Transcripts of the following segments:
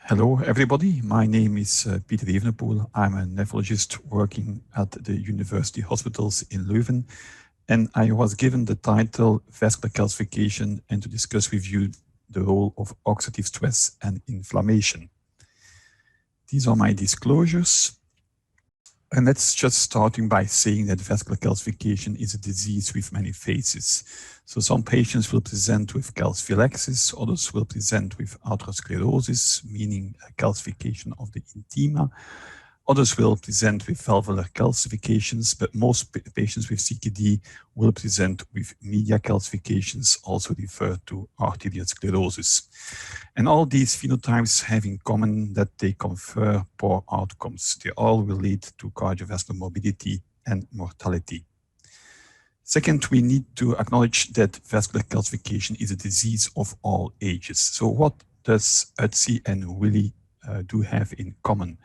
Hello, everybody. My name is Pieter Evenepoel. I'm a nephrologist working at the University Hospitals in Leuven, and I was given the title Vascular Calcification and to discuss with you the role of oxidative stress and inflammation. These are my disclosures. And let's just starting by saying that vascular calcification is a disease with many phases. So some patients will present with calciphylaxis, others will present with atherosclerosis, meaning calcification of the intima. Others will present with valvular calcifications, but most patients with CKD will present with media calcifications, also referred to arteriosclerosis. And all these phenotypes have in common that they confer poor outcomes. They all relate to cardiovascular morbidity and mortality. Second, we need to acknowledge that vascular calcification is a disease of all ages. So what does Ötzi and Willy do have in common?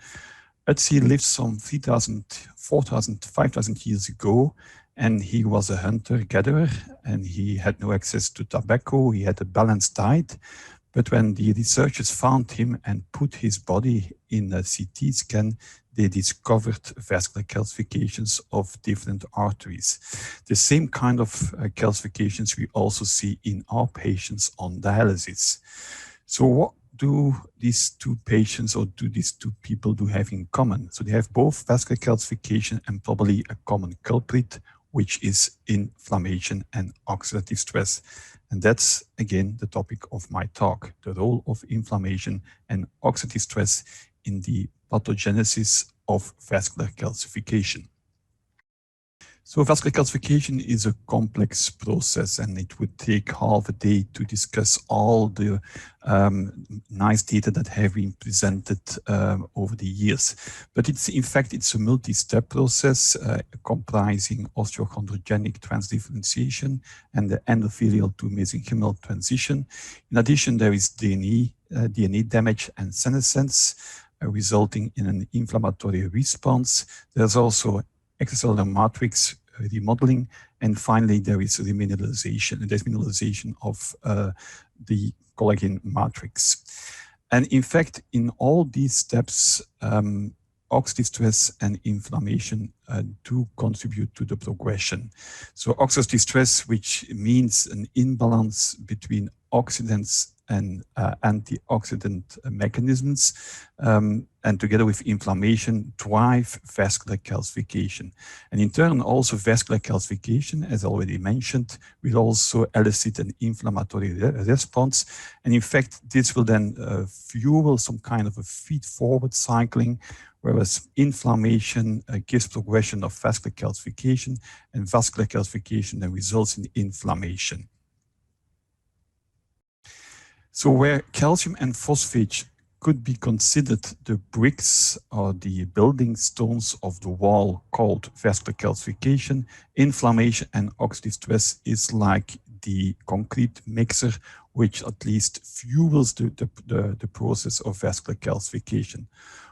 Ötzi lived some 3,000, 4,000, 5,000 years ago, and he was a hunter-gatherer, and he had no access to tobacco. He had a balanced diet. But when the researchers found him and put his body in a CT scan, they discovered vascular calcifications of different arteries. The same kind of calcifications we also see in our patients on dialysis. So what do these two patients or do these two people do have in common? So they have both vascular calcification and probably a common culprit, which is inflammation and oxidative stress. And that's, again, the topic of my talk, the role of inflammation and oxidative stress in the pathogenesis of vascular calcification. So vascular calcification is a complex process, and it would take half a day to discuss all the nice data that have been presented over the years. But in fact, it's a multi-step process comprising osteochondrogenic transdifferentiation and the endothelial to mesenchymal transition. In addition, there is DNA damage and senescence, resulting in an inflammatory response. There's also extracellular matrix remodeling, and finally there is demineralization of the collagen matrix. And in fact, in all these steps, oxidative stress and inflammation do contribute to the progression. So oxidative stress, which means an imbalance between oxidants and antioxidant mechanisms, and together with inflammation, drive vascular calcification. And in turn, also vascular calcification, as already mentioned, will also elicit an inflammatory response. And in fact, this will then fuel some kind of a feed-forward cycling, whereas inflammation gives progression of vascular calcification, and vascular calcification then results in inflammation. So where calcium and phosphate could be considered the bricks or the building stones of the wall called vascular calcification, inflammation and oxidative stress is like the concrete mixer, which at least fuels the process of vascular calcification.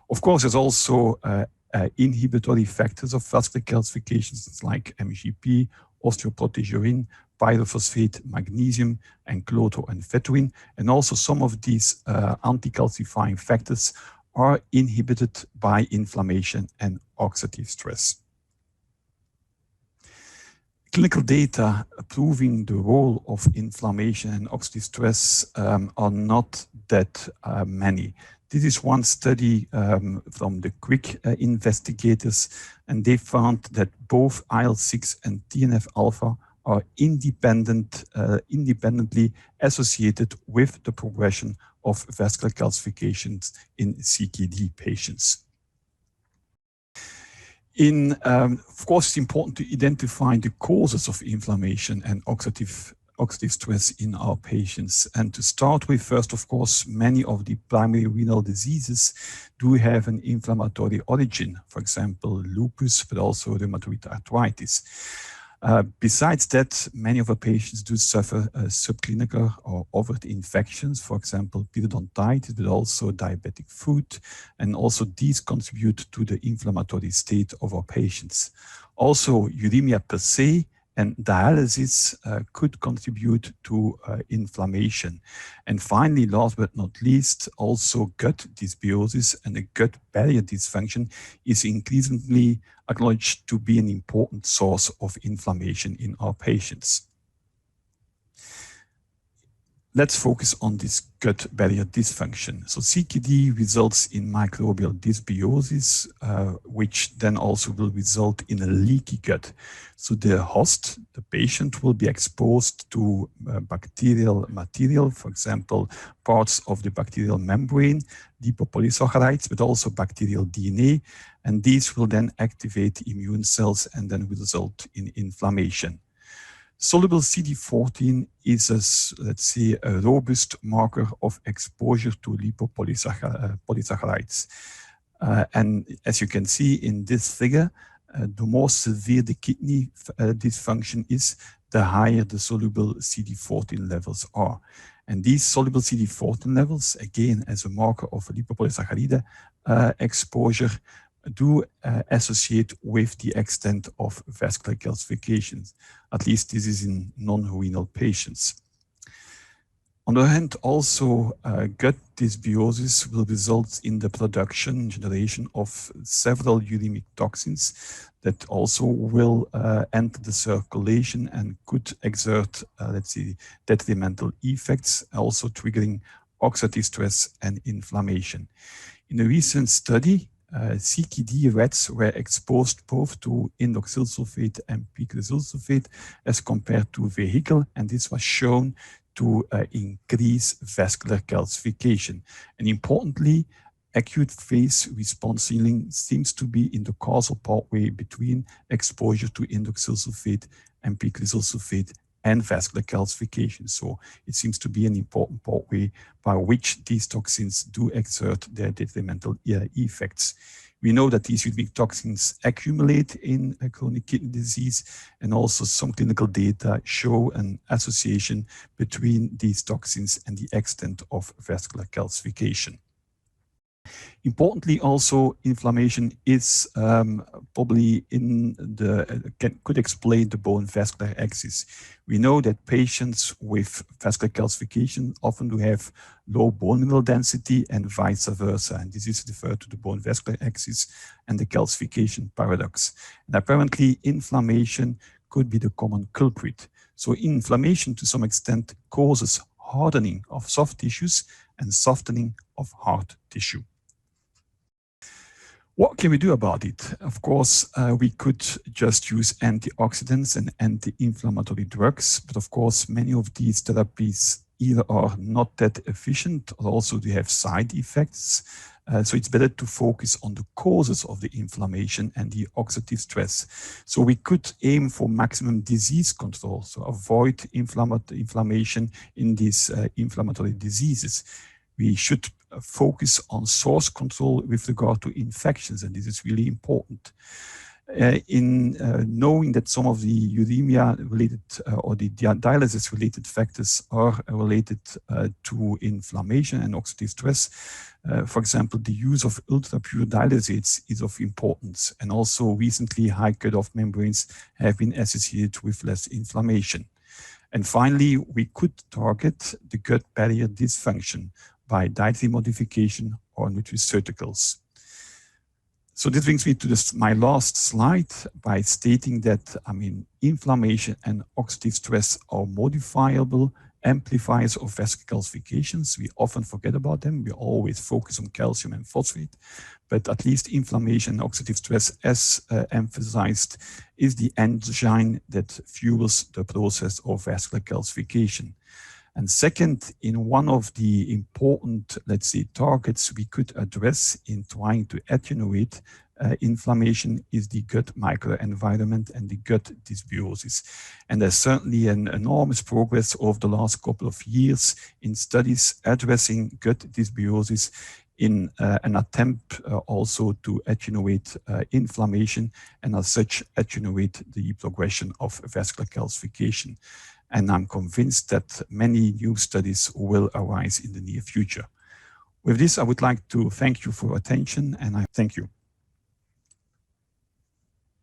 Of course, there's also inhibitory factors of vascular calcifications like MGP, osteoproteasurine, pyrophosphate, magnesium, and cloto-phenytoin. And also some of these anti-calcifying factors are inhibited by inflammation and oxidative stress. Clinical data proving the role of inflammation and oxidative stress are not that many. This is one study from the Quick investigators, and they found that both IL-6 and TNF-alpha are independently associated with the progression of vascular calcifications in CKD patients. Of course, it's important to identify the causes of inflammation and oxidative stress in our patients. And to start with, first, of course, many of the primary renal diseases do have an inflammatory origin, for example, lupus, but also rheumatoid arthritis. Besides that, many of our patients do suffer subclinical or overt infections, for example, periodontitis, but also diabetic foot, and also these contribute to the inflammatory state of our patients. Also, uremia per se and dialysis could contribute to inflammation. And finally, last but not least, also gut dysbiosis and the gut barrier dysfunction is increasingly acknowledged to be an important source of inflammation in our patients. Let's focus on this gut barrier dysfunction. So CKD results in microbial dysbiosis, which then also will result in a leaky gut. So the host, the patient, will be exposed to bacterial material, for example, parts of the bacterial membrane, lipopolysaccharides, but also bacterial DNA, and these will then activate immune cells and then result in inflammation. Soluble CD14 is, let's say, a robust marker of exposure to lipopolysaccharides. And as you can see in this figure, the more severe the kidney dysfunction is, the higher the soluble CD14 levels are. And these soluble CD14 levels, again, as a marker of lipopolysaccharide exposure, do associate with the extent of vascular calcifications. At least this is in non-renal patients. On the other hand, also gut dysbiosis will result in the production, generation of several uremic toxins that also will enter the circulation and could exert, let's say, detrimental effects, also triggering oxidative stress and inflammation. In a recent study, CKD rats were exposed both to indoxyl sulfate and picosyl sulfate as compared to vehicle, and this was shown to increase vascular calcification. And importantly, acute phase response healing seems to be in the causal pathway between exposure to indoxyl sulfate and picosyl sulfate and vascular calcification. So it seems to be an important pathway by which these toxins do exert their detrimental effects. We know that these uremic toxins accumulate in chronic kidney disease, and also some clinical data show an association between these toxins and the extent of vascular calcification. Importantly, also, inflammation is probably could explain the bone vascular axis. We know that patients with vascular calcification often do have low bone mineral density and vice versa. And this is referred to the bone vascular axis and the calcification paradox. And apparently, inflammation could be the common culprit. So inflammation, to some extent, causes hardening of soft tissues and softening of hard tissue. What can we do about it? Of course, we could just use antioxidants and anti-inflammatory drugs, but of course, many of these therapies either are not that efficient or also they have side effects. So it's better to focus on the causes of the inflammation and the oxidative stress. So we could aim for maximum disease control, so avoid inflammation in these inflammatory diseases. We should focus on source control with regard to infections, and this is really important. In knowing that some of the uremia-related or the dialysis-related factors are related to inflammation and oxidative stress, for example, the use of ultra-pure dialysates is of importance, and also recently high cutoff membranes have been associated with less inflammation. And finally, we could target the gut barrier dysfunction by dietary modification or nutraceuticals. So this brings me to my last slide by stating that, inflammation and oxidative stress are modifiable amplifiers of vascular calcifications. We often forget about them. We always focus on calcium and phosphate, but at least inflammation and oxidative stress, as emphasized, is the engine that fuels the process of vascular calcification. And second, in one of the important, let's say, targets we could address in trying to attenuate inflammation is the gut microenvironment and the gut dysbiosis. And there's certainly an enormous progress over the last couple of years in studies addressing gut dysbiosis in an attempt also to attenuate inflammation and as such attenuate the progression of vascular calcification. And I'm convinced that many new studies will arise in the near future. With this, I would like to thank you for your attention, and I thank you.